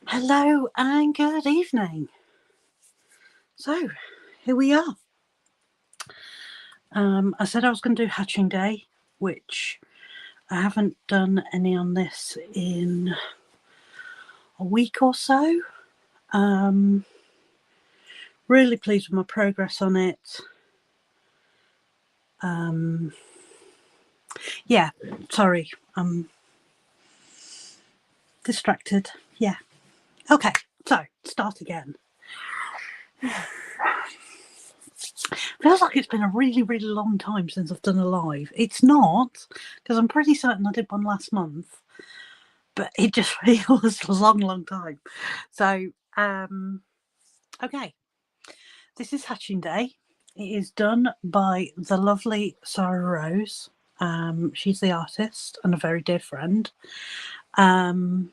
Hello and good evening. So, here we are. I said I was going to do Hatching Day, which I haven't done any on this in a week or so. Really pleased with my progress on it. Yeah, sorry, I'm distracted. Yeah. Okay, so start again. Feels like it's been a really, really long time since I've done a live. It's not, because I'm pretty certain I did one last month, but it just feels a long, long time. So, okay, this is Hatching Day. It is done by the lovely Sarah Rose. She's the artist and a very dear friend. And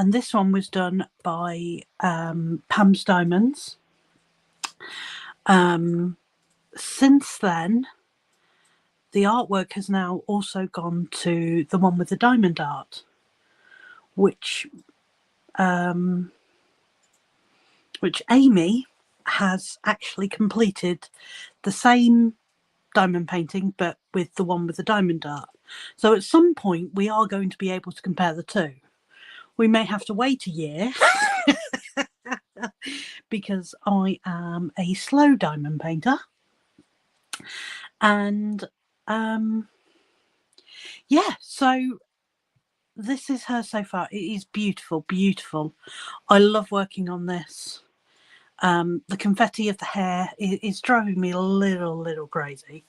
this one was done by Pam's Diamonds. Since then, the artwork has now also gone to the one with the diamond art, which Amy has actually completed the same diamond painting, but with the one with the diamond art. So at some point, we are going to be able to compare the two. We may have to wait a year because I am a slow diamond painter. And yeah, so this is her so far. It is beautiful, beautiful. I love working on this. The confetti of the hair is driving me a little crazy.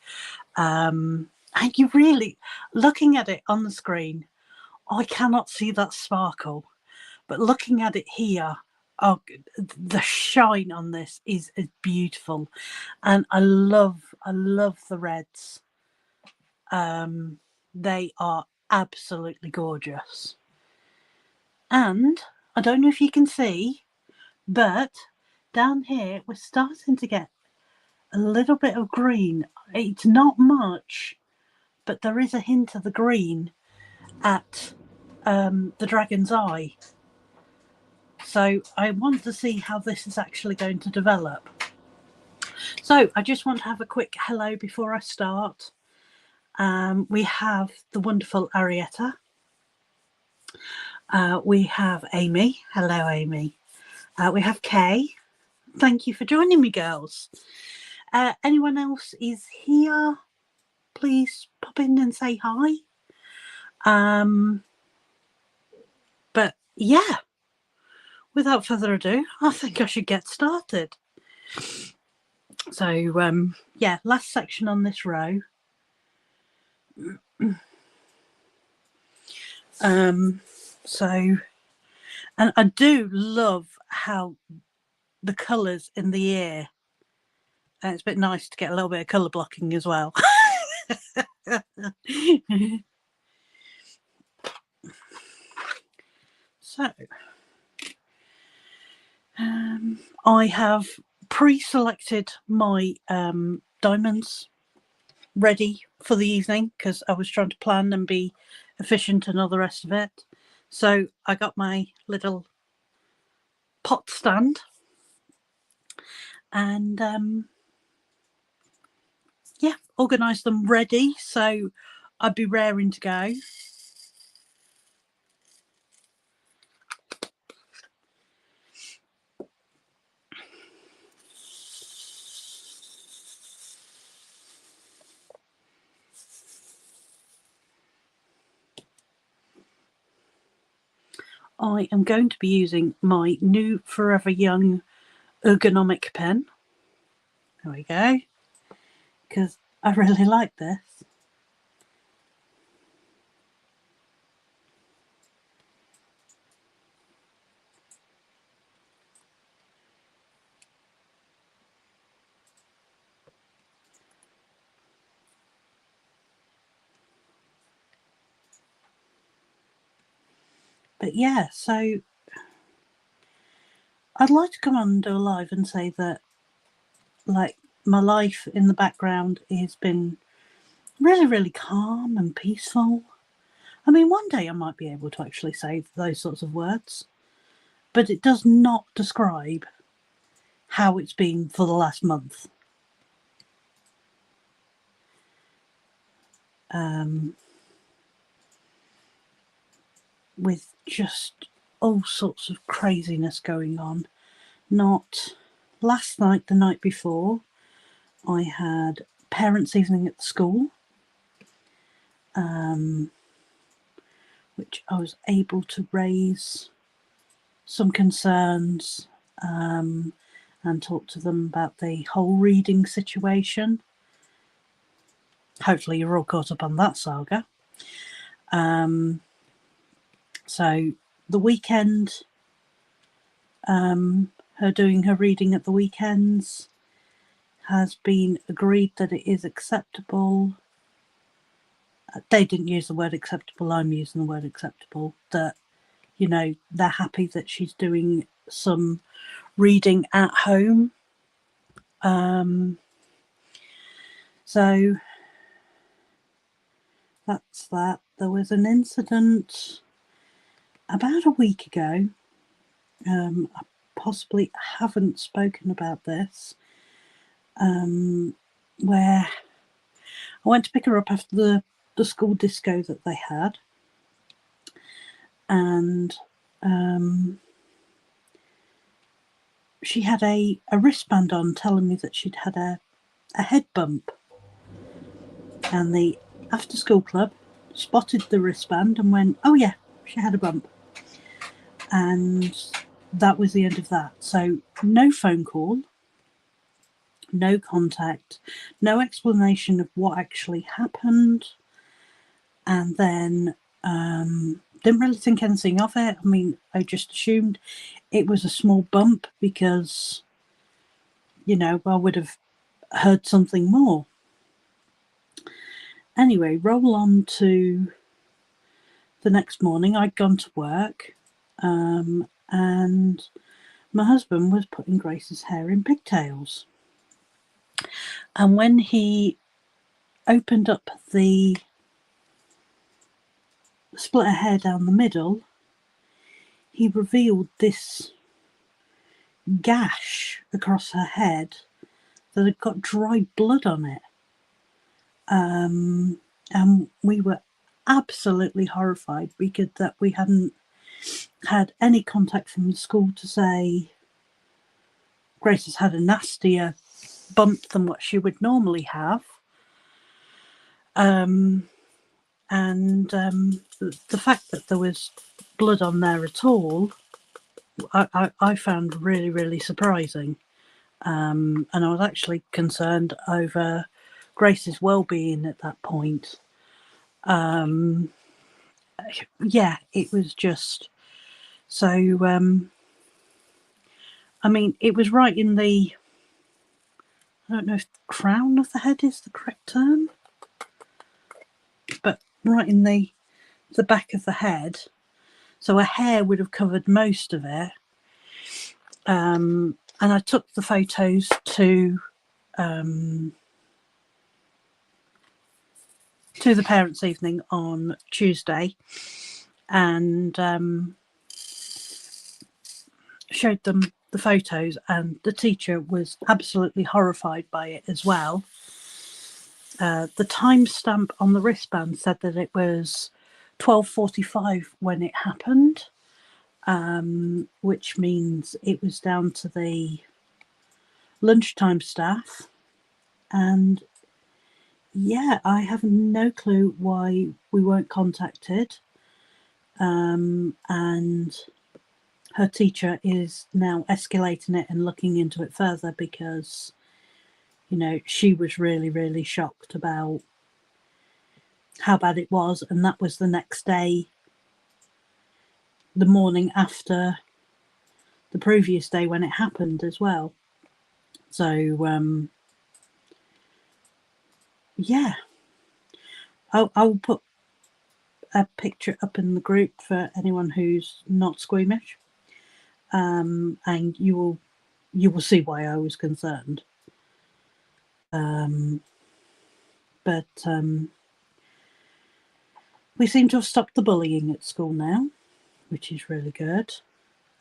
And you really, looking at it on the screen, I cannot see that sparkle. But looking at it here, oh, the shine on this is beautiful. And I love the reds. They are absolutely gorgeous. And I don't know if you can see, but down here we're starting to get a little bit of green. It's not much, but there is a hint of the green at the dragon's eye. So I want to see how this is actually going to develop. So I just want to have a quick hello before I start. We have the wonderful Arietta. We have Amy. Hello, Amy. We have Kay. Thank you for joining me, girls. Anyone else is here? Please pop in and say hi. But yeah, without further ado, I think I should get started. So yeah, last section on this row. So, and I do love how the colours in the ear, and it's a bit nice to get a little bit of colour blocking as well. So, I have pre-selected my diamonds ready for the evening because I was trying to plan and be efficient and all the rest of it. So I got my little pot stand and yeah, organised them ready. So I'd be raring to go. I am going to be using my new Forever Young ergonomic pen. There we go. Because I really like this. But yeah, so I'd like to come on and do a live and say that, like, my life in the background has been really, really calm and peaceful. I mean, one day I might be able to actually say those sorts of words, but it does not describe how it's been for the last month. With just all sorts of craziness going on. Not last night, the night before, I had parents' evening at the school, which I was able to raise some concerns and talk to them about the whole reading situation. Hopefully you're all caught up on that saga. So the weekend, her doing her reading at the weekends has been agreed that it is acceptable. They didn't use the word acceptable, I'm using the word acceptable, that, you know, they're happy that she's doing some reading at home. So that's that. There was an incident about a week ago. I possibly haven't spoken about this, where I went to pick her up after the school disco that they had, and she had a wristband on telling me that she'd had a head bump, and the after school club spotted the wristband and went, oh yeah, she had a bump. And that was the end of that. So no phone call, no contact, no explanation of what actually happened. And then didn't really think anything of it. I mean, I just assumed it was a small bump because, you know, I would have heard something more. Anyway, roll on to the next morning. I'd gone to work, and my husband was putting Grace's hair in pigtails. And when he opened up the split her hair down the middle, he revealed this gash across her head that had got dried blood on it. And we were absolutely horrified because that we hadn't had any contact from the school to say Grace has had a nastier bump than what she would normally have. And the fact that there was blood on there at all, I found really, really surprising. And I was actually concerned over Grace's well-being at that point. Yeah, it was just so. I mean, it was right in the. I don't know if the crown of the head is the correct term, but right in the back of the head. So a hair would have covered most of it. And I took the photos to the parents' evening on Tuesday, and showed them the photos, and the teacher was absolutely horrified by it as well. The timestamp on the wristband said that it was 12:45 when it happened, which means it was down to the lunchtime staff. And yeah, I have no clue why we weren't contacted. And her teacher is now escalating it and looking into it further because, you know, she was really, really shocked about how bad it was. And that was the next day, the morning after the previous day when it happened as well. So, yeah, I'll put a picture up in the group for anyone who's not squeamish. And you will see why I was concerned. but we seem to have stopped the bullying at school now, which is really good.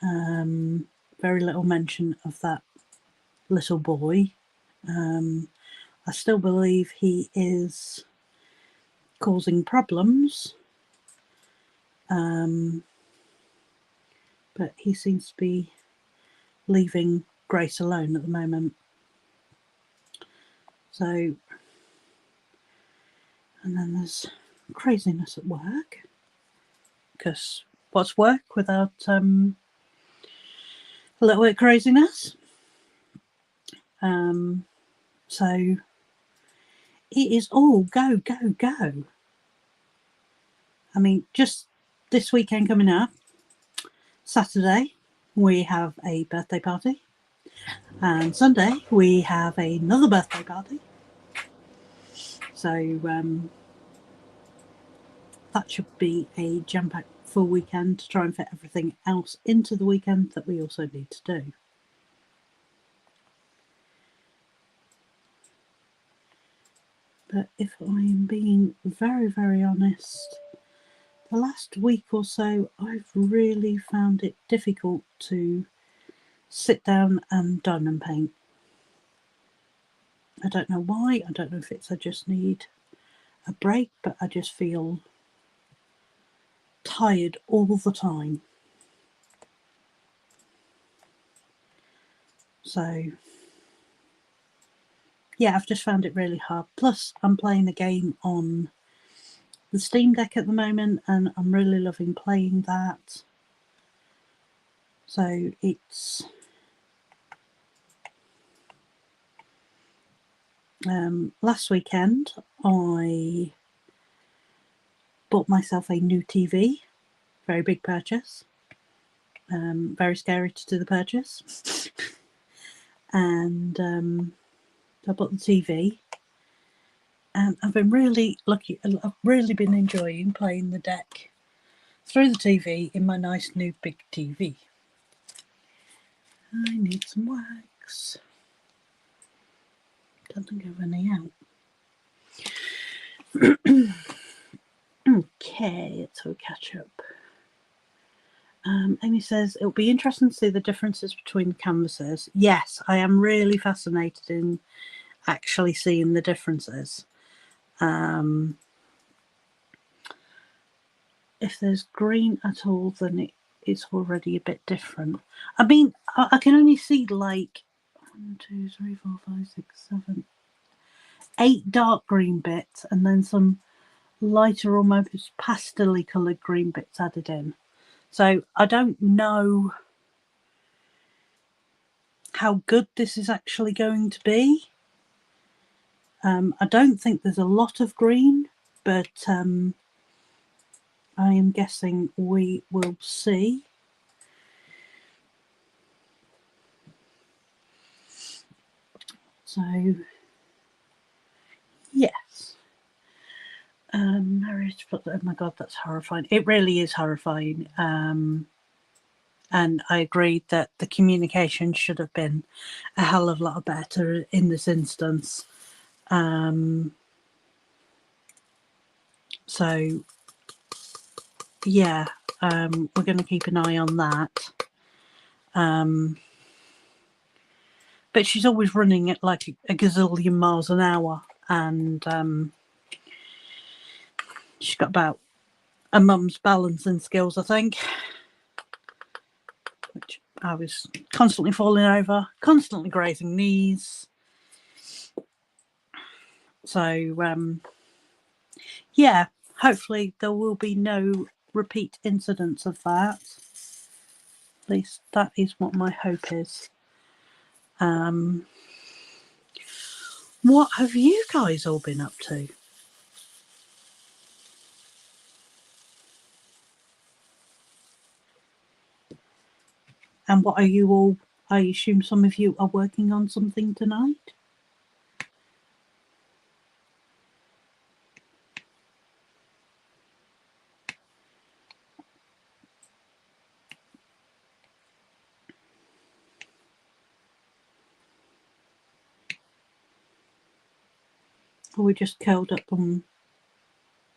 Very little mention of that little boy. I still believe he is causing problems, but he seems to be leaving Grace alone at the moment. So, and then there's craziness at work, because what's work without a little bit of craziness? So it is all go, go, go. I mean, just this weekend coming up, Saturday, we have a birthday party. And Sunday, we have another birthday party. So that should be a jam-packed full weekend to try and fit everything else into the weekend that we also need to do. But if I am being very, very honest, the last week or so, I've really found it difficult to sit down and diamond paint. I don't know why. I don't know if it's I just need a break, but I just feel tired all the time. So yeah, I've just found it really hard. Plus, I'm playing a game on the Steam Deck at the moment, and I'm really loving playing that. So it's last weekend I bought myself a new TV. Very big purchase. Very scary to do the purchase. And I bought the TV. And I've been really lucky. I've really been enjoying playing the deck through the TV in my nice new big TV. I need some wax. Don't think I have any out. Okay, let's have a catch up. Amy says it'll be interesting to see the differences between canvases. Yes, I am really fascinated in actually seeing the differences. If there's green at all, then it's already a bit different. I mean, I can only see like 1, 2, 3, 4, 5, 6, 7, 8 dark green bits, and then some lighter, almost pastel-y coloured green bits added in. So I don't know how good this is actually going to be. I don't think there's a lot of green, but I am guessing we will see. So, yes. Marriage, oh my God, that's horrifying. It really is horrifying. And I agreed that the communication should have been a hell of a lot better in this instance. So, yeah, we're going to keep an eye on that. But she's always running at like a gazillion miles an hour, and she's got about a mum's balancing skills, I think, which I was constantly falling over, constantly grazing knees. So, yeah, hopefully there will be no repeat incidents of that. At least that is what my hope is. What have you guys all been up to? And what are you all, I assume some of you are working on something tonight? Or we're just curled up and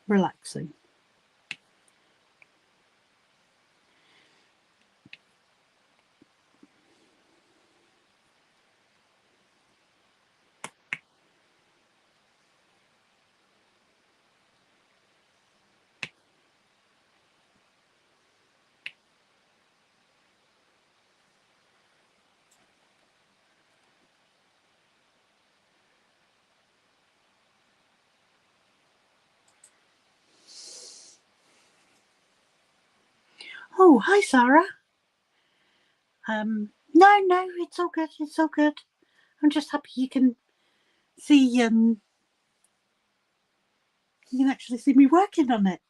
relaxing. Oh, hi, Sarah. No, it's all good. It's all good. I'm just happy you can see you can actually see me working on it.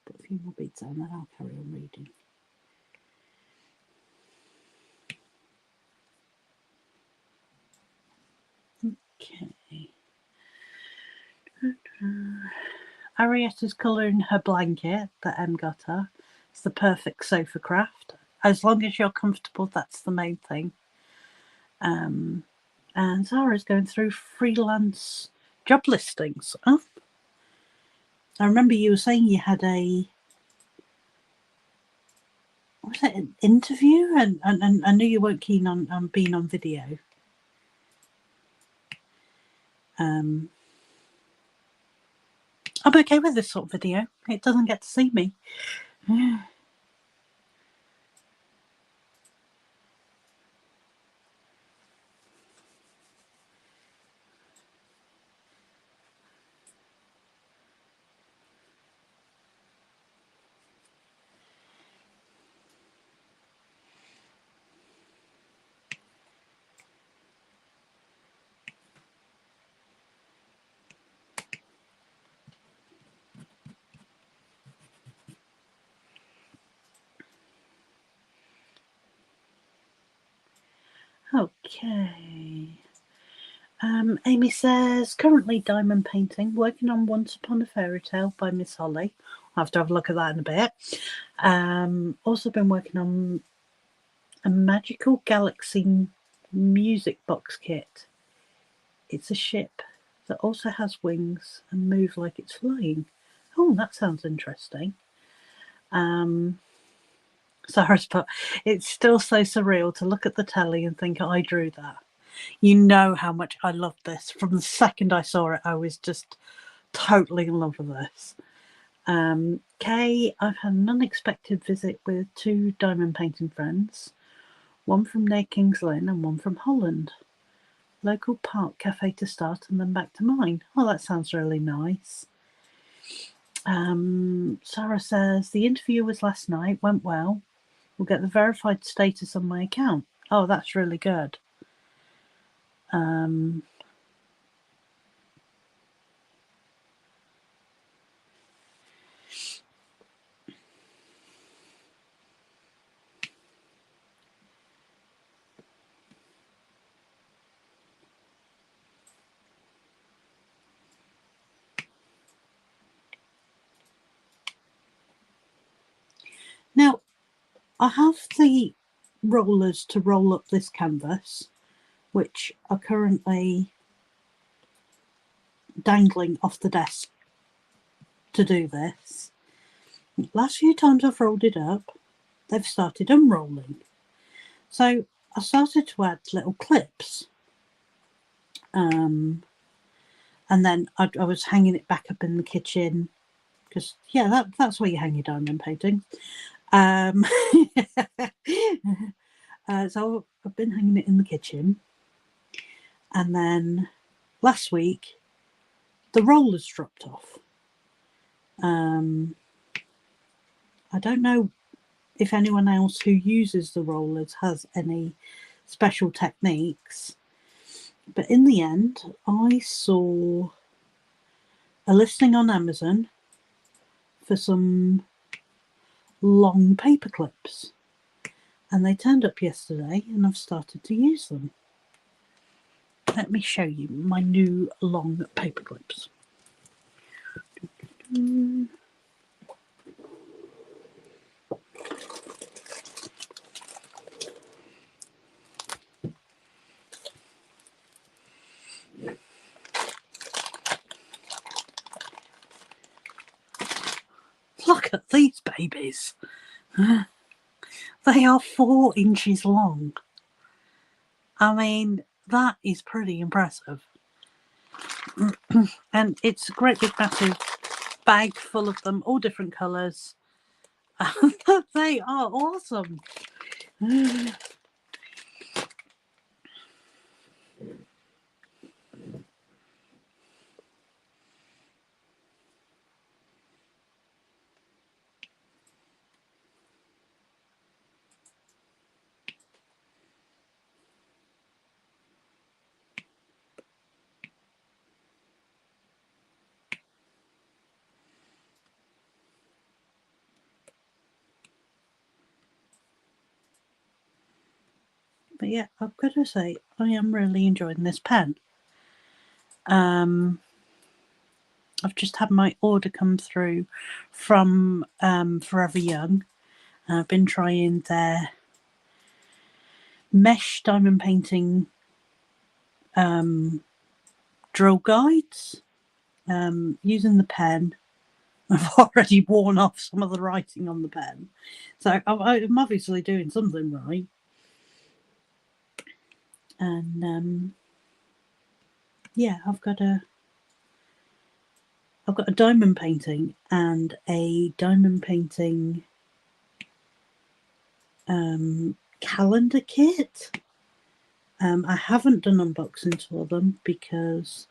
Put a few more beads on, then I'll carry on reading. Okay. Arietta's colouring her blanket that Em got her. It's the perfect sofa craft. As long as you're comfortable, that's the main thing. And Zara's going through freelance job listings. Oh, I remember you were saying you had was it an interview? And I knew you weren't keen on being on video. I'm okay with this sort of video. It doesn't get to see me. Okay. Amy says, currently diamond painting, working on Once Upon a Fairy Tale by Miss Holly. I'll have to have a look at that in a bit. Also been working on a Magical Galaxy music box kit. It's a ship that also has wings and moves like it's flying. Oh, that sounds interesting. Sarah's put, it's still so surreal to look at the telly and think I drew that. You know how much I loved this. From the second I saw it, I was just totally in love with this. Kay, I've had an unexpected visit with 2 diamond painting friends, one from near Kings Lynn and one from Holland. Local park cafe to start and then back to mine. Oh, that sounds really nice. Sarah says, the interview was last night, went well. We'll get the verified status on my account. Oh, that's really good. Now, I have the rollers to roll up this canvas, which are currently dangling off the desk to do this. Last few times I've rolled it up, they've started unrolling. So I started to add little clips. And then I was hanging it back up in the kitchen because, yeah, that's where you hang your diamond painting. So I've been hanging it in the kitchen. And then last week, the rollers dropped off. I don't know if anyone else who uses the rollers has any special techniques, but in the end, I saw a listing on Amazon for some long paper clips, and they turned up yesterday, and I've started to use them. Let me show you my new long paper clips. look at these babies. They are 4 inches long. I mean, that is pretty impressive. And it's a great big massive bag full of them, all different colours. They are awesome. But yeah, I've got to say, I am really enjoying this pen. I've just had my order come through from Forever Young. I've been trying their mesh diamond painting drill guides using the pen. I've already worn off some of the writing on the pen, so I'm obviously doing something right. And yeah, I've got a diamond painting and a diamond painting calendar kit. I haven't done unboxings for them because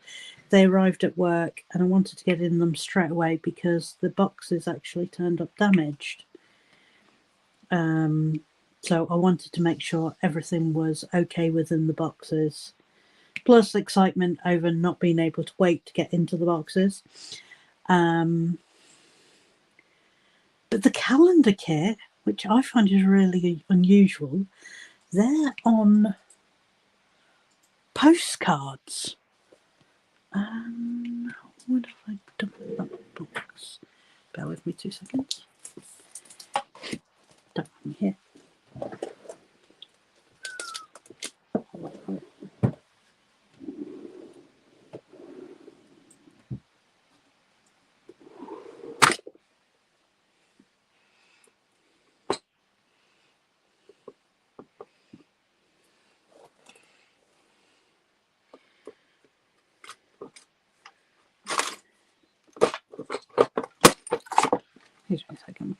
they arrived at work and I wanted to get in them straight away because the boxes actually turned up damaged. So I wanted to make sure everything was okay within the boxes. Plus excitement over not being able to wait to get into the boxes. But the calendar kit, which I find is really unusual, they're on postcards. What have I done with that box? Bear with me 2 seconds. Don't have me here. Here's my second.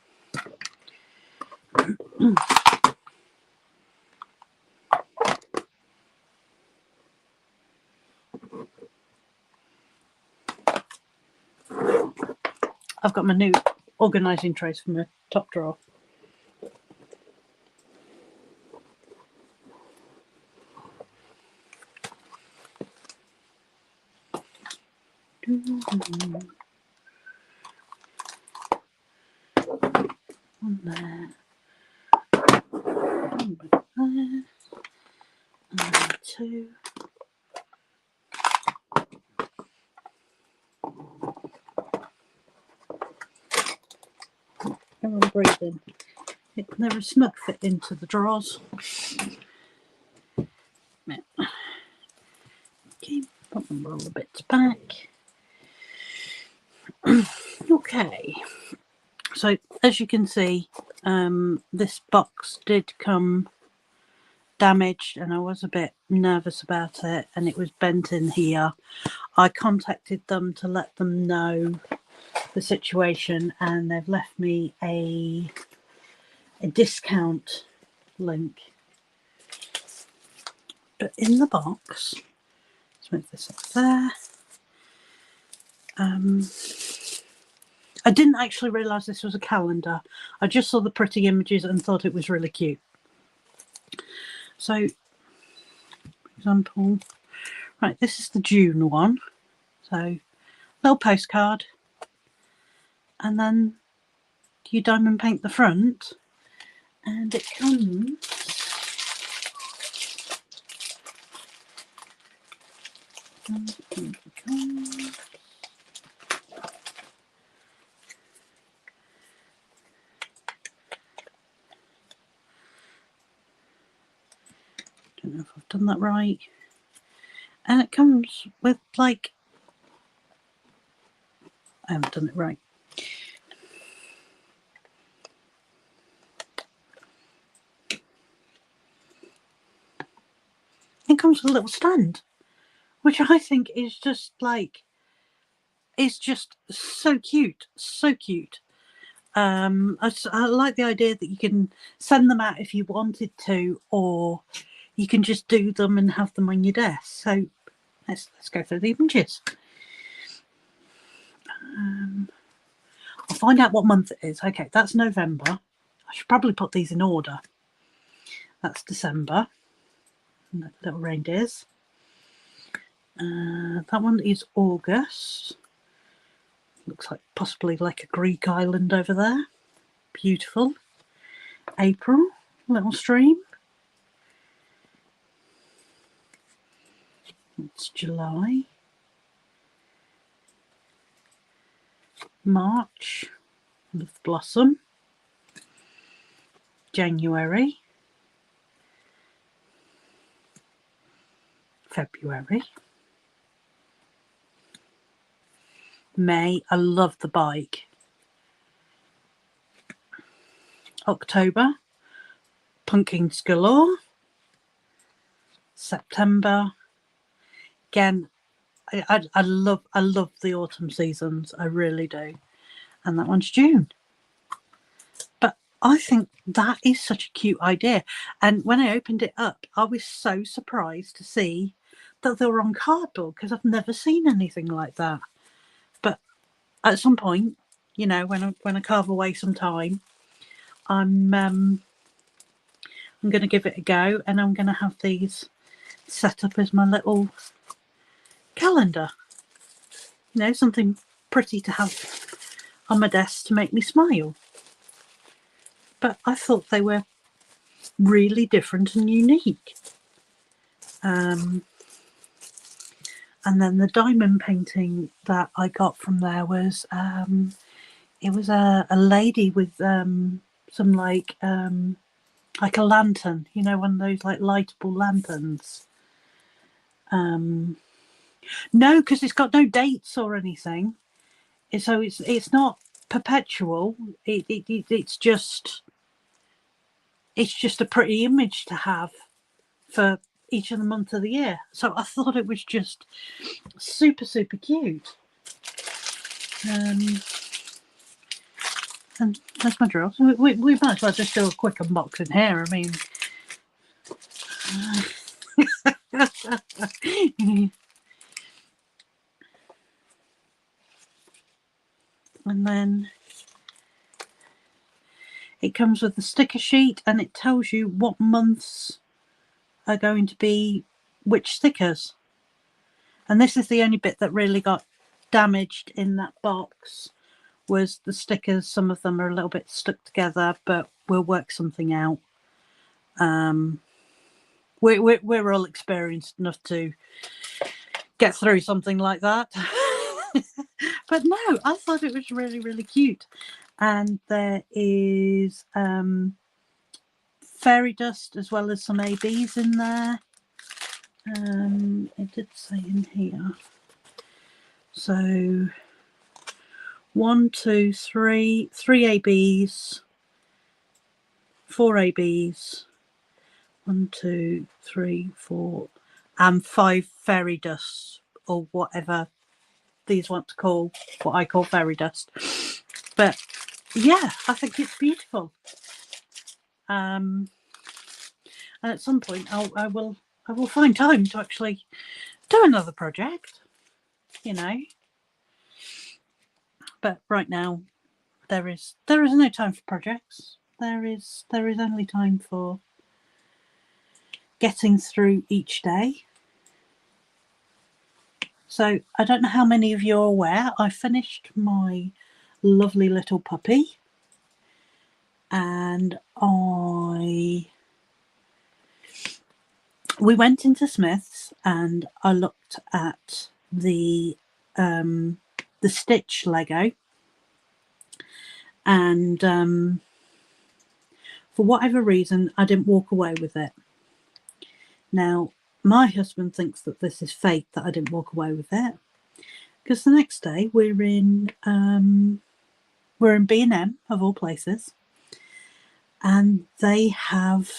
I've got my new organising trays from my top drawer. One there. One back there. And 2. Come on, breathe in. They're a snug fit into the drawers. Okay, put them all the bits back. Okay, so as you can see, this box did come damaged and I was a bit nervous about it, and it was bent in here. I contacted them to let them know the situation and they've left me a discount link. But in the box, let's move this up there. I didn't actually realise this was a calendar. I just saw the pretty images and thought it was really cute. So, for example, right, this is the June one. So, little postcard. And then you diamond paint the front. And it comes... Don't know if I've done that right. And it comes with, like, I haven't done it right. it comes with a little stand, which I think is just like, it's just so cute, so cute. I like the idea that you can send them out if you wanted to, or you can just do them and have them on your desk. So let's go through the images. I'll find out what month it is. Okay, that's November. I should probably put these in order. That's December. Little reindeers. That one is August. Looks like possibly like a Greek island over there. Beautiful. April, little stream. It's July. March, with blossom. January. February. May, I love the bike. October, pumpkins galore. September, again, I love the autumn seasons, I really do. And that one's June. But I think that is such a cute idea. And when I opened it up, I was so surprised to see that they were on cardboard, because I've never seen anything like that. But at some point, you know, when I carve away some time, I'm going to give it a go, and I'm going to have these set up as my little calendar. You know, something pretty to have on my desk to make me smile. But I thought they were really different and unique. And then the diamond painting that I got from there was, it was a lady with some like a lantern, you know, one of those like lightable lanterns. No, because it's got no dates or anything, so it's not perpetual. It's just a pretty image to have for each of the months of the year. So I thought it was just super cute. And that's my drawers. We might as well just do a quick unboxing here. I mean, and then it comes with a sticker sheet, and it tells you what months are going to be which stickers. And this is the only bit that really got damaged in that box, was the stickers. Some of them are a little bit stuck together, but we'll work something out. We're all experienced enough to get through something like that. But no, I thought it was really cute. And there is fairy dust as well as some ABs in there. It did say in here. So 1, 2, 3 ABs, 4 ABs, 1, 2, 3, 4, and 5 fairy dusts, or whatever these want to call, what I call fairy dust. But yeah, I think it's beautiful. And at some point I will find time to actually do another project, you know. But right now there is no time for projects. There is only time for getting through each day. So I don't know how many of you are aware, I finished my lovely little puppy, and we went into Smith's and I looked at the Stitch Lego, and for whatever reason I didn't walk away with it. Now my husband thinks that this is fate, that I didn't walk away with it, because the next day we're in B&M, of all places, and they have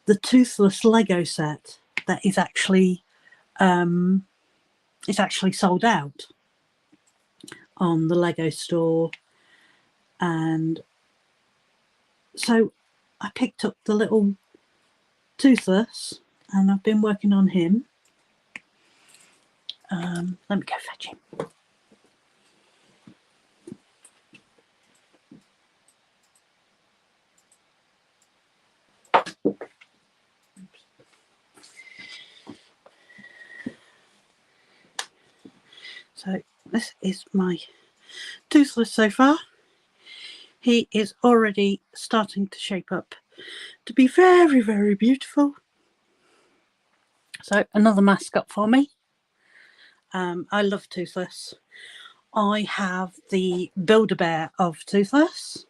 the Toothless Lego set that is actually sold out on the Lego store. And so I picked up the little Toothless and I've been working on him. Let me go fetch him. So this is my Toothless so far. He is already starting to shape up to be very, very beautiful. So another mascot for me. I love Toothless. I have the Build-A-Bear of Toothless,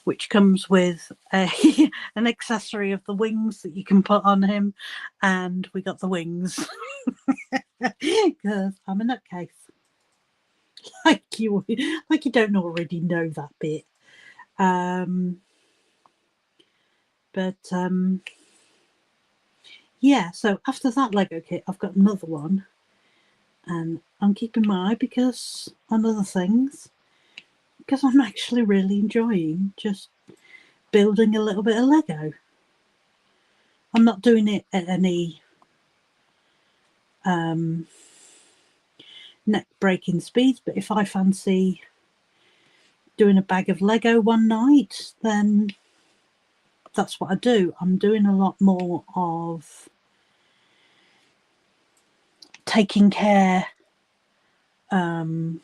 which comes with an accessory of the wings that you can put on him, and we got the wings because I'm a nutcase. Like you don't already know that bit. Yeah, so after that Lego kit, I've got another one, and I'm keeping my eye on other things, because I'm actually really enjoying just building a little bit of Lego. I'm not doing it at any neck-breaking speeds, but if I fancy doing a bag of Lego one night, then that's what I do. I'm doing a lot more of taking care of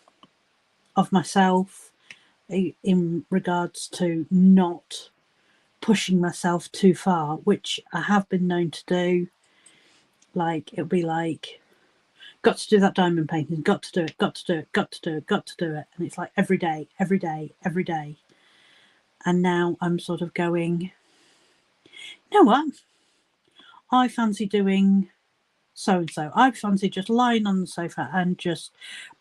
myself in regards to not pushing myself too far, which I have been known to do. Like, it'll be like, got to do that diamond painting, got to do it, got to do it, got to do it, got to do it. And it's like every day, every day, every day. And now I'm sort of going, you know what? I fancy doing so-and-so. I fancy just lying on the sofa and just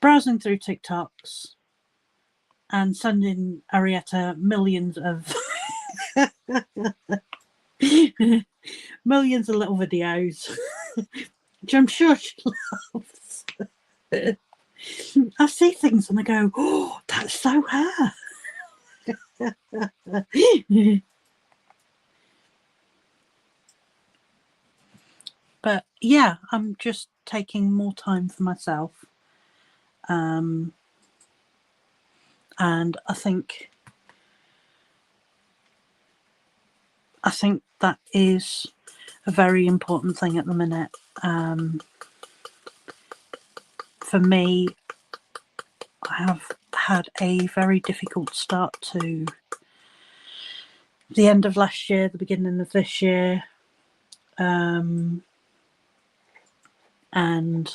browsing through TikToks and sending Arietta millions of millions of little videos, which I'm sure she loves. I see things and I go, oh, that's so her. But yeah, I'm just taking more time for myself. And I think that is a very important thing at the minute. For me, I have had a very difficult start to the end of last year, the beginning of this year. And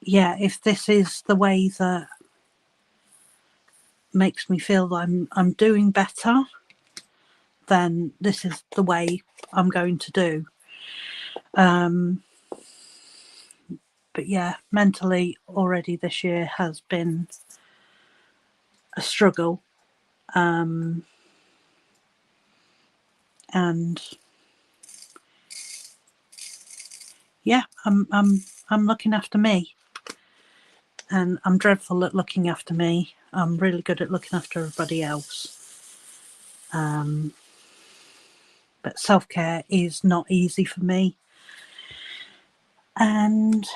yeah, if this is the way that makes me feel that I'm doing better, then this is the way I'm going to do. But yeah, mentally already this year has been a struggle. And yeah, I'm looking after me, and I'm dreadful at looking after me. I'm really good at looking after everybody else. But self-care is not easy for me. And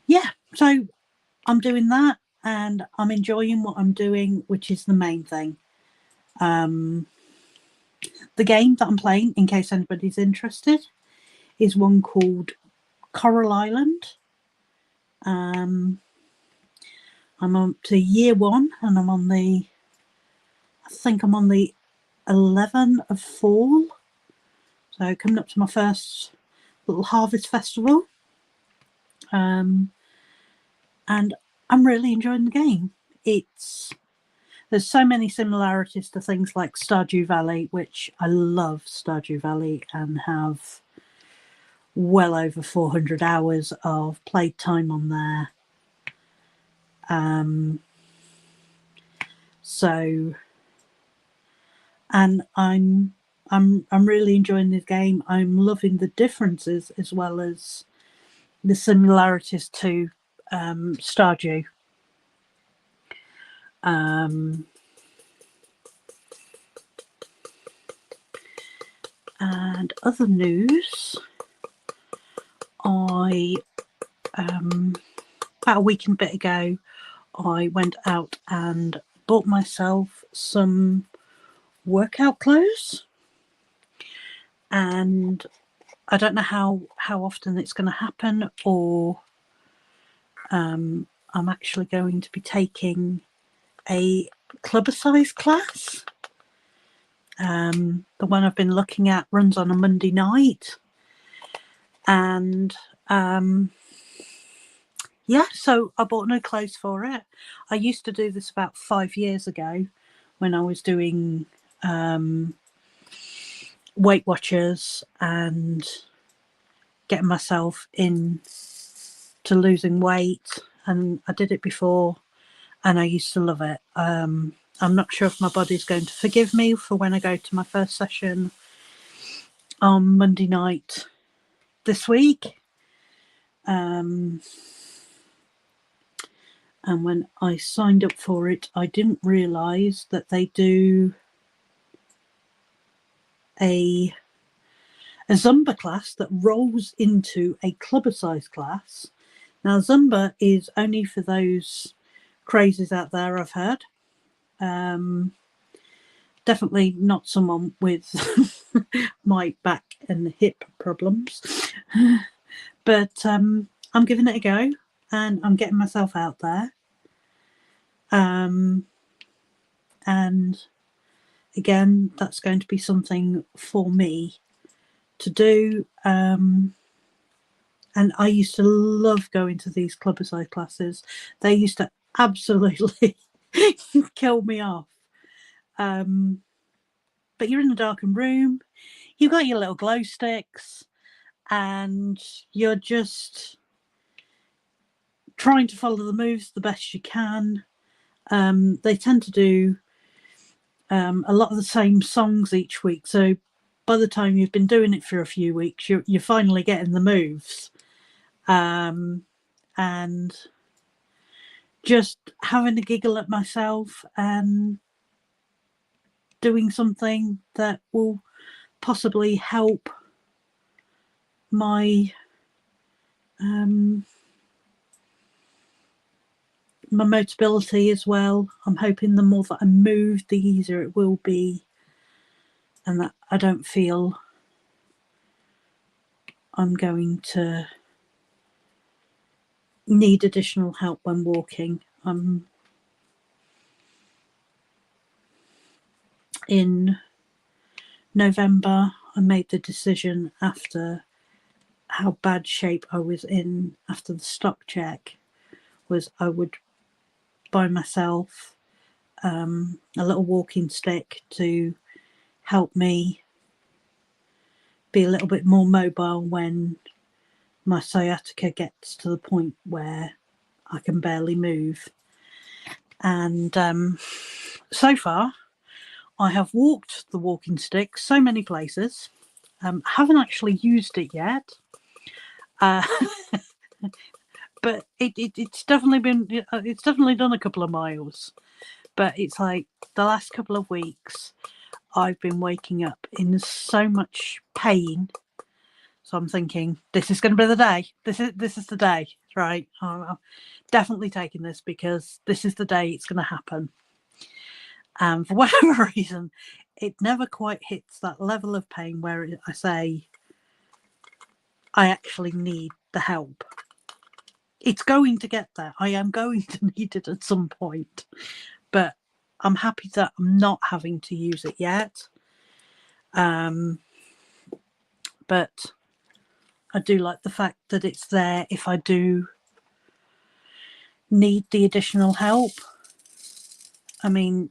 yeah, so I'm doing that and I'm enjoying what I'm doing, which is the main thing. The game that I'm playing, in case anybody's interested, is one called Coral Island. I'm on to year 1 and I think I'm on the 11 of fall. So coming up to my first little harvest festival. And I'm really enjoying the game. There's so many similarities to things like Stardew Valley, which I love Stardew Valley and have well over 400 hours of playtime on there. So and I'm really enjoying this game. I'm loving the differences as well as the similarities to Stardew. And other news, I about a week and a bit ago, I went out and bought myself some workout clothes, and I don't know how often it's going to happen, or I'm actually going to be taking a clubber-size class. The one I've been looking at runs on a Monday night, and yeah, so I bought no clothes for it. I used to do this about 5 years ago when I was doing Weight Watchers and getting myself in to losing weight, and I did it before and I used to love it. I'm not sure if my body's going to forgive me for when I go to my first session on Monday night this week. And when I signed up for it, I didn't realise that they do a Zumba class that rolls into a clubber-size class. Now, Zumba is only for those crazies out there, I've heard. Definitely not someone with my back and hip problems. But I'm giving it a go, and I'm getting myself out there. And again, that's going to be something for me to do. And I used to love going to these clubber-size classes. They used to absolutely kill me off. But you're in a darkened room, you've got your little glow sticks, and you're just trying to follow the moves the best you can. They tend to do a lot of the same songs each week, so by the time you've been doing it for a few weeks, you're finally getting the moves. And just having a giggle at myself and doing something that will possibly help my my mobility as well. I'm hoping the more that I move, the easier it will be, and that I don't feel I'm going to need additional help when walking. In November, I made the decision, after how bad shape I was in after the stock check, was I would buy myself a little walking stick to help me be a little bit more mobile when my sciatica gets to the point where I can barely move. And so far, I have walked the walking stick so many places. Haven't actually used it yet, but it's definitely done a couple of miles. But it's like the last couple of weeks, I've been waking up in so much pain. So I'm thinking, this is going to be the day. This is the day, right? I'm definitely taking this because this is the day it's going to happen. And for whatever reason, it never quite hits that level of pain where I say, I actually need the help. It's going to get there. I am going to need it at some point. But I'm happy that I'm not having to use it yet. But I do like the fact that it's there if I do need the additional help. I mean,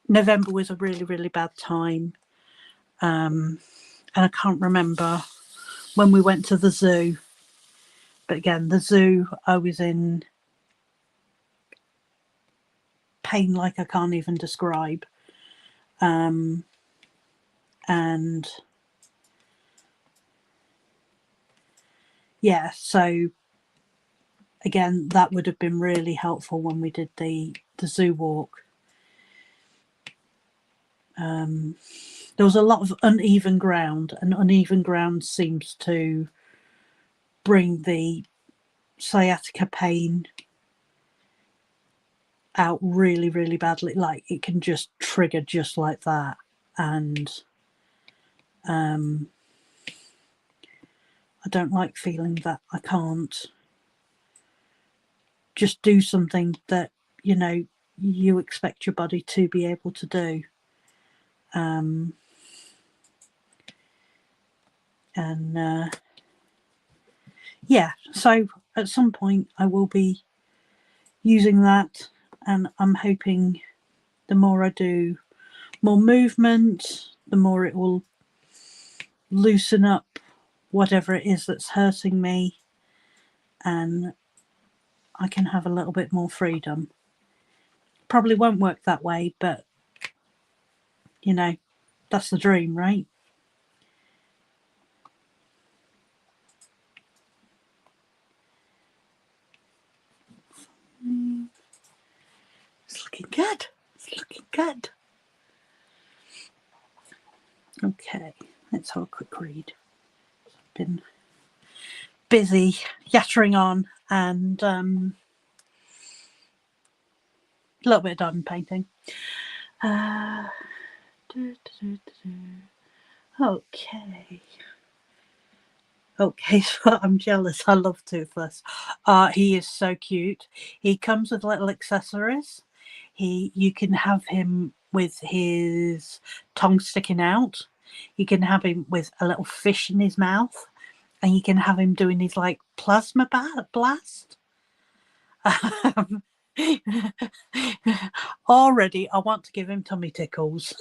November was a really, really bad time. And I can't remember when we went to the zoo. But again, the zoo, I was in pain like I can't even describe. And yeah, so again, that would have been really helpful when we did the zoo walk. There was a lot of uneven ground, and uneven ground seems to bring the sciatica pain out really, really badly. Like, it can just trigger just like that. And I don't like feeling that I can't just do something that, you know, you expect your body to be able to do. Yeah, so at some point I will be using that, and I'm hoping the more I do more movement, the more it will loosen up whatever it is that's hurting me, and I can have a little bit more freedom. Probably won't work that way, but you know, that's the dream, right? It's looking good. It's looking good. Okay, let's have a quick read. I've been busy yattering on, and a little bit of diamond painting. Okay. Okay, so I'm jealous. I love Toothless. He is so cute. He comes with little accessories. You can have him with his tongue sticking out. You can have him with a little fish in his mouth, and you can have him doing his like plasma blast. Already, I want to give him tummy tickles.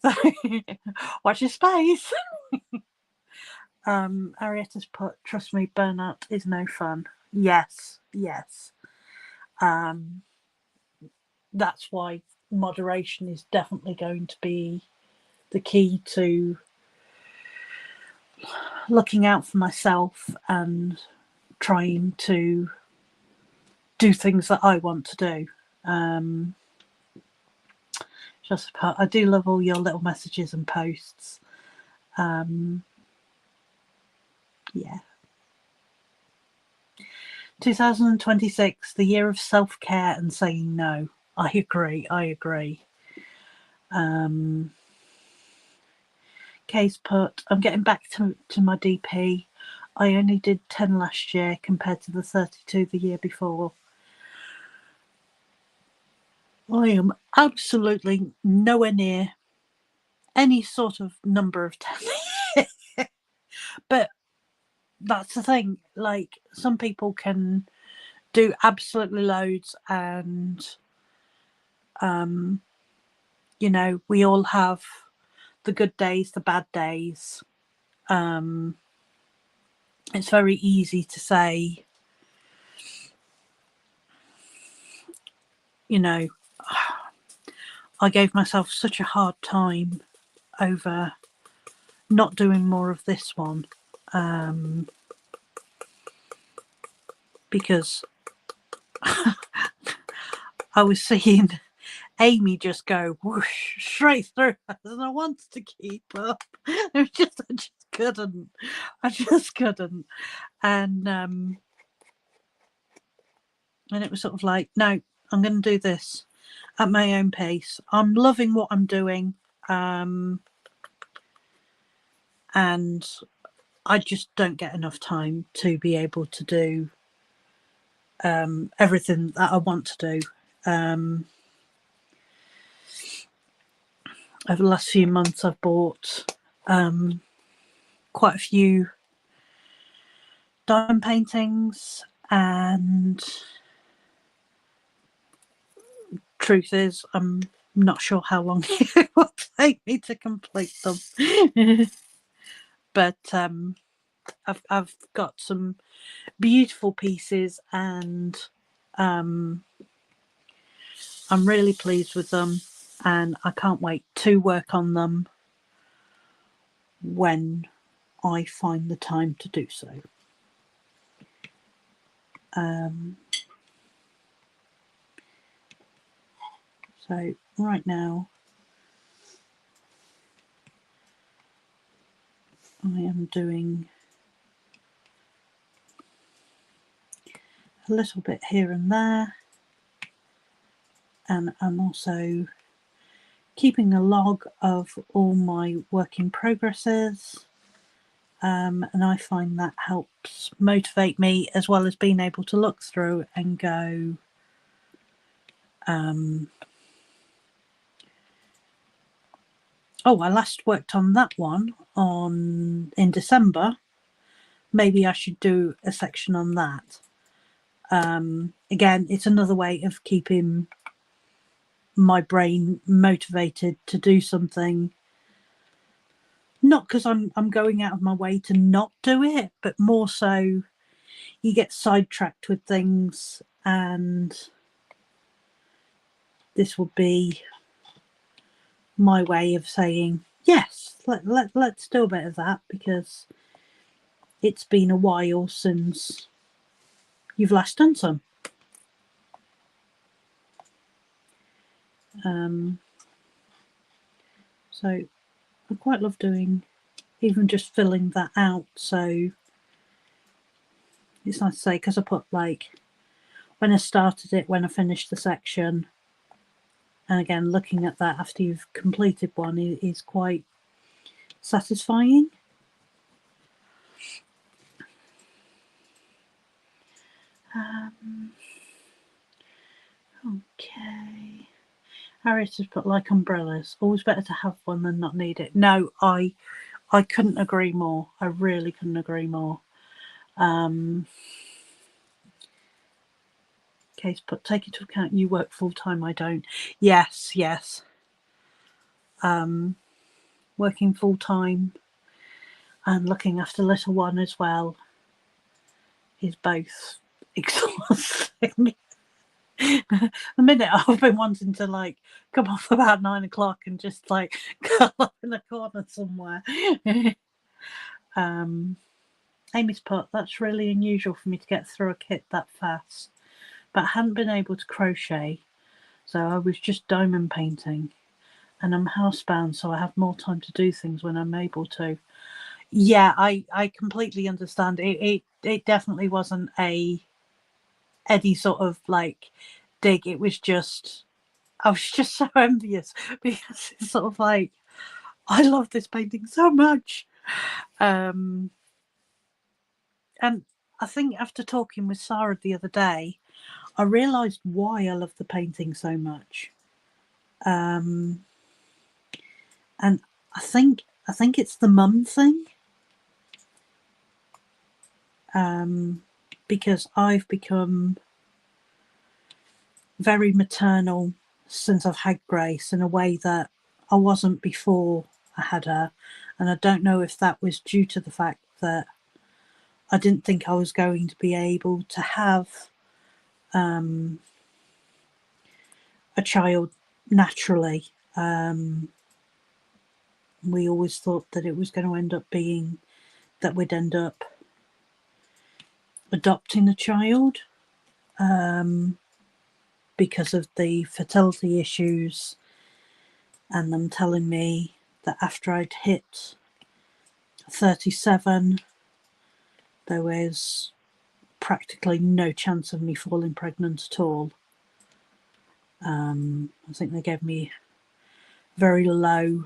So, watch your space. Arietta's put, trust me, burnout is no fun. Yes, yes. That's why moderation is definitely going to be the key to looking out for myself and trying to do things that I want to do. Just I do love all your little messages and posts. Yeah. 2026, the year of self-care and saying no. I agree. Kay's put, I'm getting back to my DP. I only did 10 last year compared to the 32 the year before. I am absolutely nowhere near any sort of number of 10. But that's the thing. Like, some people can do absolutely loads, and you know, we all have the good days, the bad days. It's very easy to say, you know, I gave myself such a hard time over not doing more of this one, because I was seeing Amy just go whoosh straight through, and I wanted to keep up. I just couldn't. And it was sort of like, no, I'm going to do this at my own pace. I'm loving what I'm doing, and I just don't get enough time to be able to do everything that I want to do. Over the last few months, I've bought quite a few diamond paintings, and truth is, I'm not sure how long it will take me to complete them. But I've got some beautiful pieces, and I'm really pleased with them. and I can't wait to work on them when I find the time to do so. So right now I am doing a little bit here and there, and I'm also keeping a log of all my work in progresses, and I find that helps motivate me, as well as being able to look through and go, oh, I last worked on that one in December, maybe I should do a section on that. Again, it's another way of keeping my brain motivated to do something, not because I'm going out of my way to not do it, but more so you get sidetracked with things, and this will be my way of saying yes, let's do a bit of that, because it's been a while since you've last done some. So I quite love doing, even just filling that out. So it's nice to say, because I put like when I started it, when I finished the section, and again looking at that after you've completed one is quite satisfying. Okay. Harriet has put like umbrellas. Always better to have one than not need it. No, I couldn't agree more. I really couldn't agree more. Case put, take into account you work full time. I don't. Yes. Working full time and looking after little one as well is both exhausting. The minute I've been wanting to like come off about 9 o'clock and just like curl up in the corner somewhere. Amy's put, that's really unusual for me to get through a kit that fast, but I hadn't been able to crochet, so I was just diamond painting, and I'm housebound, so I have more time to do things when I'm able to. Yeah, I completely understand. It definitely wasn't any sort of like dig. It was just, I was just so envious, because it's sort of like, I love this painting so much. And I think after talking with Sarah the other day, I realised why I love the painting so much. And I think it's the mum thing. Because I've become very maternal since I've had Grace, in a way that I wasn't before I had her. And I don't know if that was due to the fact that I didn't think I was going to be able to have a child naturally. We always thought that it was going to end up being that we'd end up adopting a child, because of the fertility issues, and them telling me that after I'd hit 37, there was practically no chance of me falling pregnant at all. I think they gave me very low,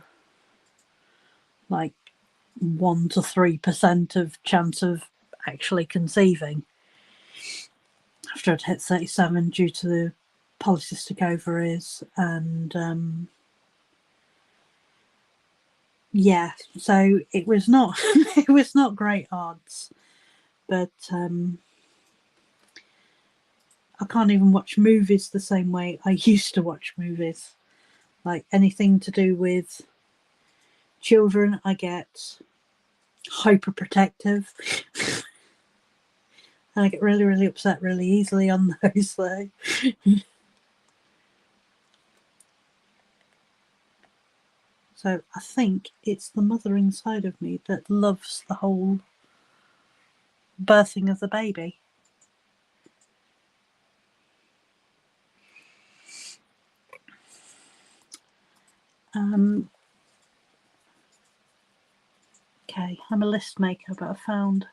like 1 to 3% of chance of actually conceiving after I'd hit 37, due to the polycystic ovaries. And yeah, so it was not it was not great odds, but I can't even watch movies the same way I used to watch movies. Like anything to do with children, I get hyper protective. And I get really, really upset really easily on those though. So I think it's the mother inside of me that loves the whole birthing of the baby. Okay, I'm a list maker, but I found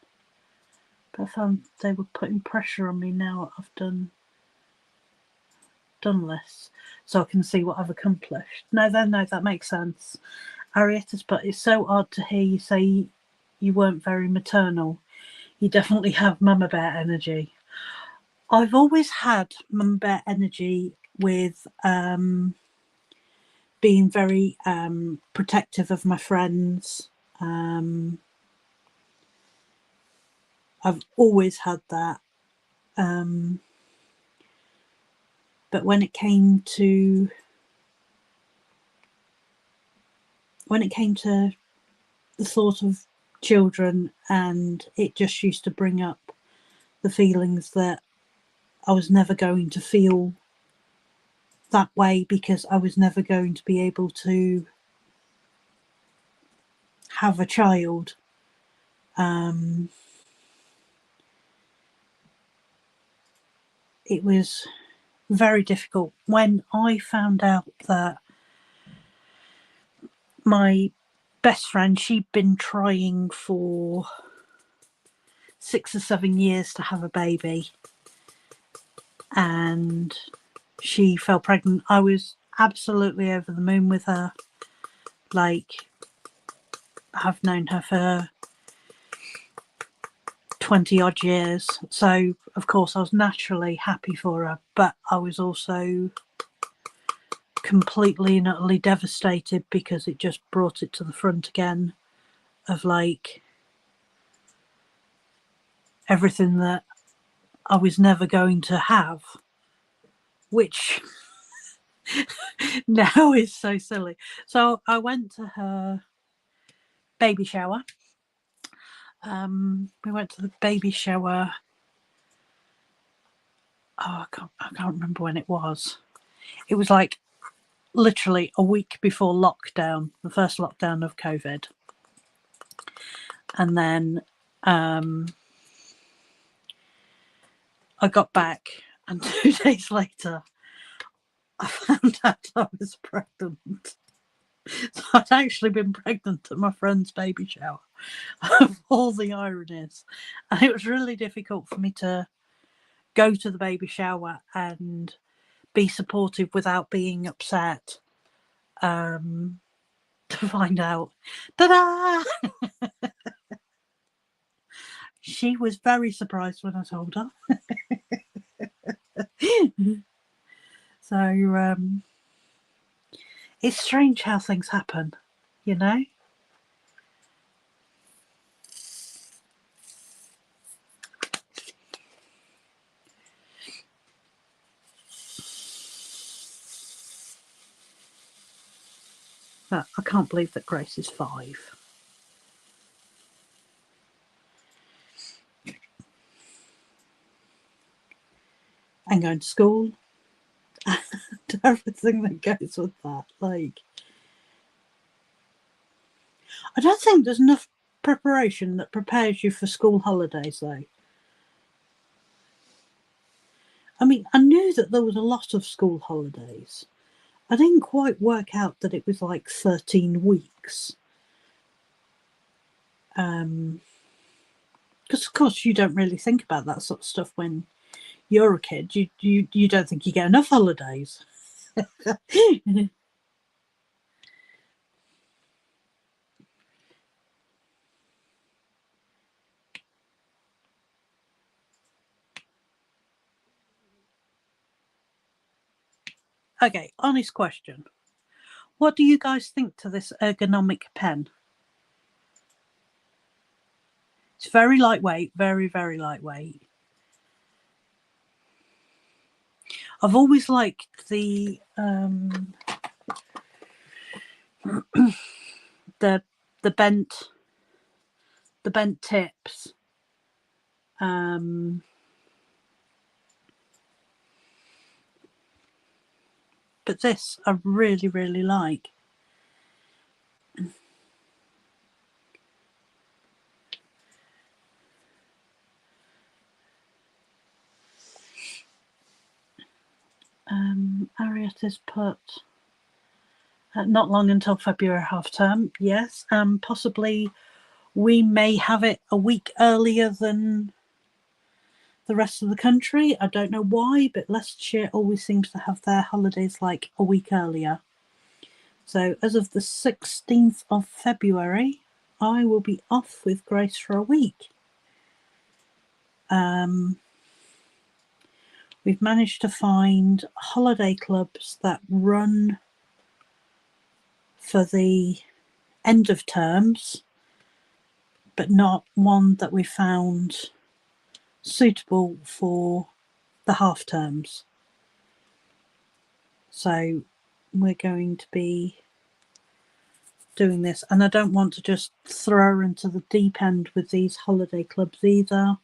they were putting pressure on me now I've done lists, so I can see what I've accomplished. No, that makes sense. Arietta's, but it's so odd to hear you say you weren't very maternal. You definitely have mama bear energy. I've always had mama bear energy with being very protective of my friends. I've always had that. But when it came to the thought of children, and it just used to bring up the feelings that I was never going to feel that way, because I was never going to be able to have a child. It was very difficult when I found out that my best friend, she'd been trying for 6 or 7 years to have a baby, and she fell pregnant. I was absolutely over the moon with her. Like, I've known her for 20 odd years, so of course I was naturally happy for her, but I was also completely and utterly devastated, because it just brought it to the front again of like everything that I was never going to have, which now is so silly. So I went to her baby shower. We went to the baby shower. Oh, I can't remember when it was. It was like literally a week before lockdown, the first lockdown of COVID. And then I got back, and 2 days later, I found out I was pregnant. So I'd actually been pregnant at my friend's baby shower, of all the ironies. And it was really difficult for me to go to the baby shower and be supportive without being upset. To find out, ta-da! She was very surprised when I told her. So it's strange how things happen, you know? But I can't believe that Grace is 5. And going to school, and everything that goes with that. Like, I don't think there's enough preparation that prepares you for school holidays, though. I mean, I knew that there was a lot of school holidays. I didn't quite work out that it was like 13 weeks. Because, of course, you don't really think about that sort of stuff when you're a kid. You don't think you get enough holidays. Okay, honest question. What do you guys think to this ergonomic pen? It's very lightweight, very, very lightweight. I've always liked the the bent tips. But this I really, really like. Harriet has put not long until February half term. Yes, possibly we may have it a week earlier than the rest of the country. I don't know why, but Leicestershire always seems to have their holidays like a week earlier. So as of the 16th of February, I will be off with Grace for a week. We've managed to find holiday clubs that run for the end of terms, but not one that we found suitable for the half terms. So we're going to be doing this, and I don't want to just throw her into the deep end with these holiday clubs either.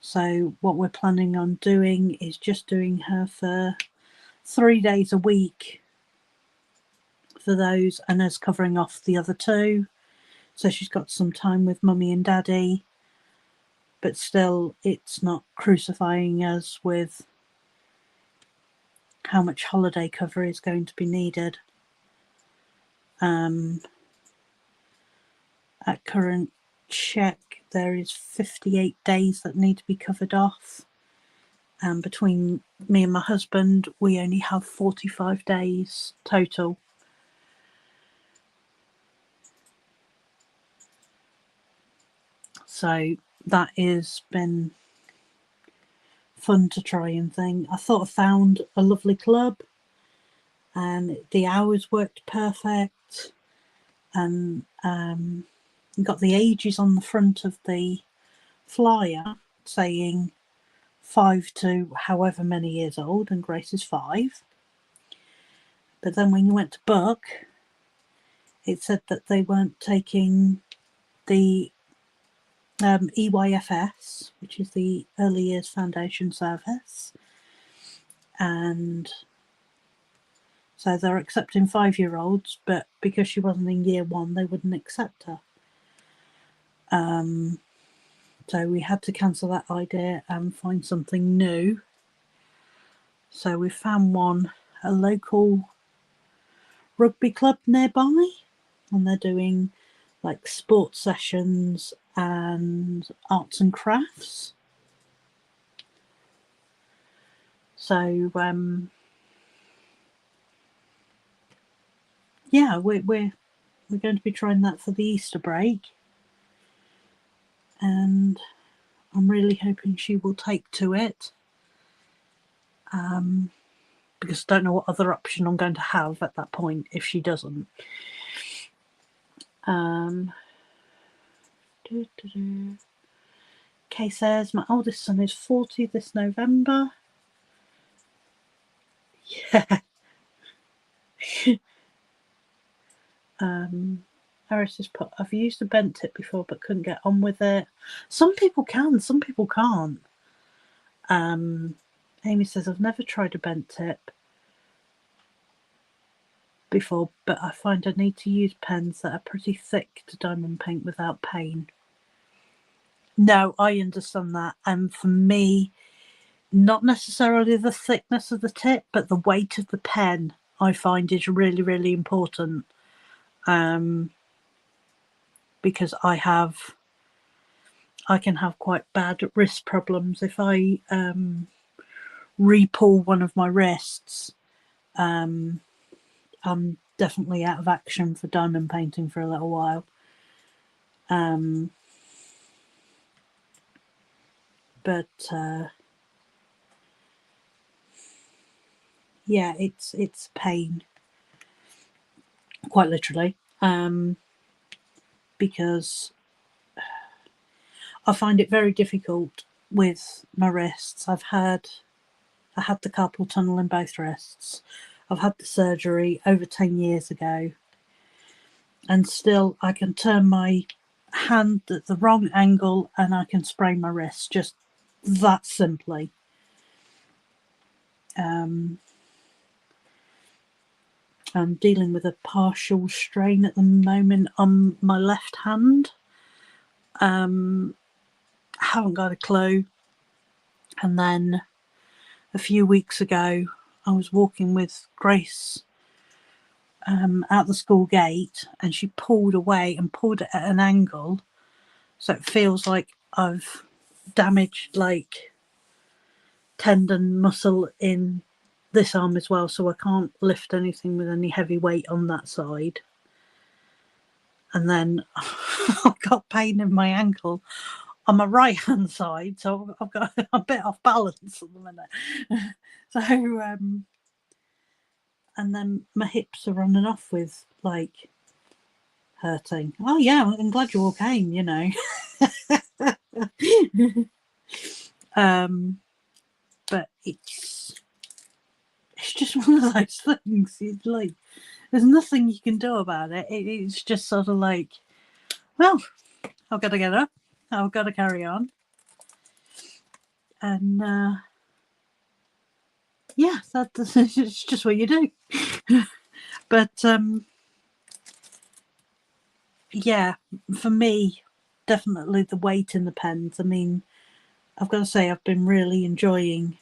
So what we're planning on doing is just doing her for 3 days a week for those, and us covering off the other 2. So she's got some time with mummy and daddy, but still it's not crucifying us with how much holiday cover is going to be needed. At current check, there is 58 days that need to be covered off, and between me and my husband we only have 45 days total. So that has been fun to try and think. I thought I found a lovely club and the hours worked perfect, and got the ages on the front of the flyer saying 5 to however many years old, and Grace is 5. But then when you went to book, it said that they weren't taking the EYFS, which is the Early Years Foundation Service, and so they're accepting 5-year-olds, but because she wasn't in year 1 they wouldn't accept her. So we had to cancel that idea and find something new. So we found one, a local rugby club nearby, and they're doing like sports sessions and arts and crafts. So yeah, we're going to be trying that for the Easter break, and I'm really hoping she will take to it, because I don't know what other option I'm going to have at that point if she doesn't. Kay says, my oldest son is 40 this November. Yeah. Harris has put, I've used a bent tip before but couldn't get on with it. Some people can, some people can't. Amy says, I've never tried a bent tip before, but I find I need to use pens that are pretty thick to diamond paint without pain. No, I understand that. And for me, not necessarily the thickness of the tip, but the weight of the pen I find is really, really important. Because I can have quite bad wrist problems if I re-pull one of my wrists. I'm definitely out of action for diamond painting for a little while. But yeah, it's pain, quite literally, because I find it very difficult with my wrists. I had the carpal tunnel in both wrists. I've had the surgery over 10 years ago, and still I can turn my hand at the wrong angle and I can sprain my wrist, just that simply. I'm dealing with a partial strain at the moment on my left hand. I haven't got a clue. And then a few weeks ago I was walking with Grace out the school gate, and she pulled away and pulled it at an angle, so it feels like I've damaged like tendon muscle in this arm as well, so I can't lift anything with any heavy weight on that side. And then I've got pain in my ankle on my right hand side, so I've got a bit off balance at the minute. So and then my hips are running off with like hurting. Oh yeah, I'm glad you all came, you know. But it's just one of those things. It's like there's nothing you can do about it. It's just sort of like, well, I've got to get up. I've got to carry on. And yeah, it's just what you do. But yeah, for me, definitely the weight in the pens. I mean, I've got to say I've been really enjoying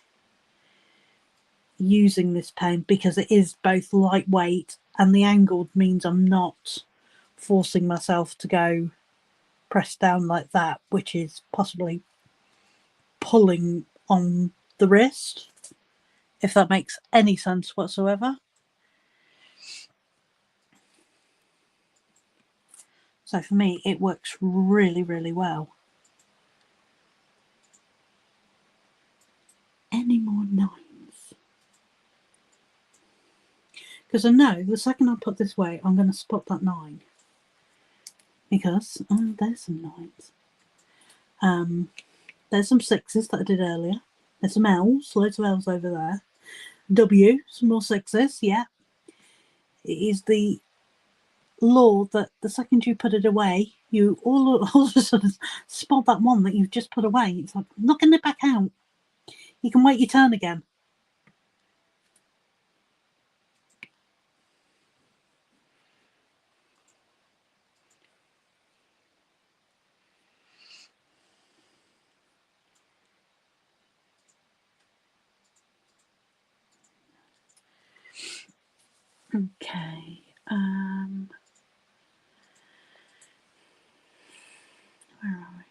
using this pen because it is both lightweight, and the angled means I'm not forcing myself to go press down like that, which is possibly pulling on the wrist, if that makes any sense whatsoever. So for me, it works really, really well. Any more nines? Because I know the second I put this away, I'm going to spot that 9. Because there's some 9s. There's some 6s that I did earlier. There's some L's, loads of L's over there. W, some more 6s, yeah. It is the law that the second you put it away, you all of a sudden spot that one that you've just put away. It's like knocking it back out. You can wait your turn again. Okay. Where are we?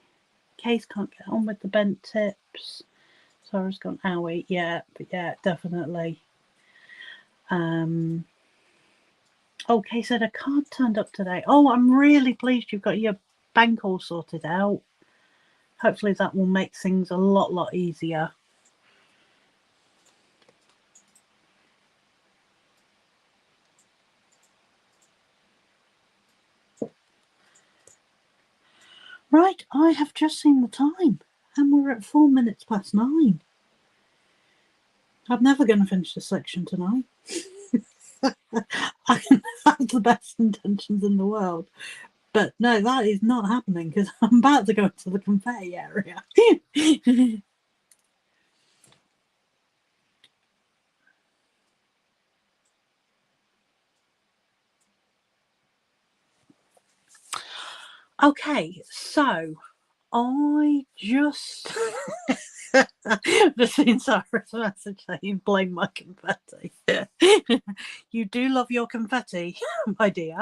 Case can't get on with the bent tips. Sarah's gone owie. Yeah, but yeah, definitely. Oh, Kay said a card turned up today. Oh, I'm really pleased you've got your bank all sorted out. Hopefully that will make things a lot easier. Right, I have just seen the time, and we're at 4 minutes past 9. I'm never going to finish this section tonight. I can have the best intentions in the world, but no, that is not happening because I'm about to go to the confetti area. Okay, so I just just seen Sarah's message saying blame my confetti. You do love your confetti, my dear.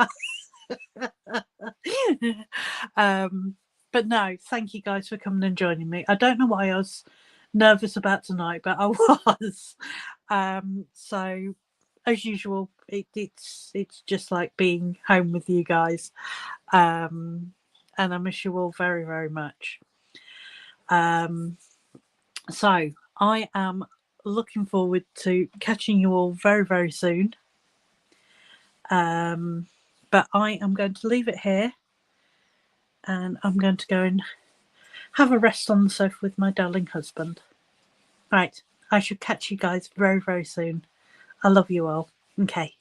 But no, thank you guys for coming and joining me. I don't know why I was nervous about tonight, but I was. So as usual, it's just like being home with you guys. And I miss you all very, very much. So I am looking forward to catching you all very, very soon. But I am going to leave it here, and I'm going to go and have a rest on the sofa with my darling husband. Right, I should catch you guys very, very soon. I love you all. Okay.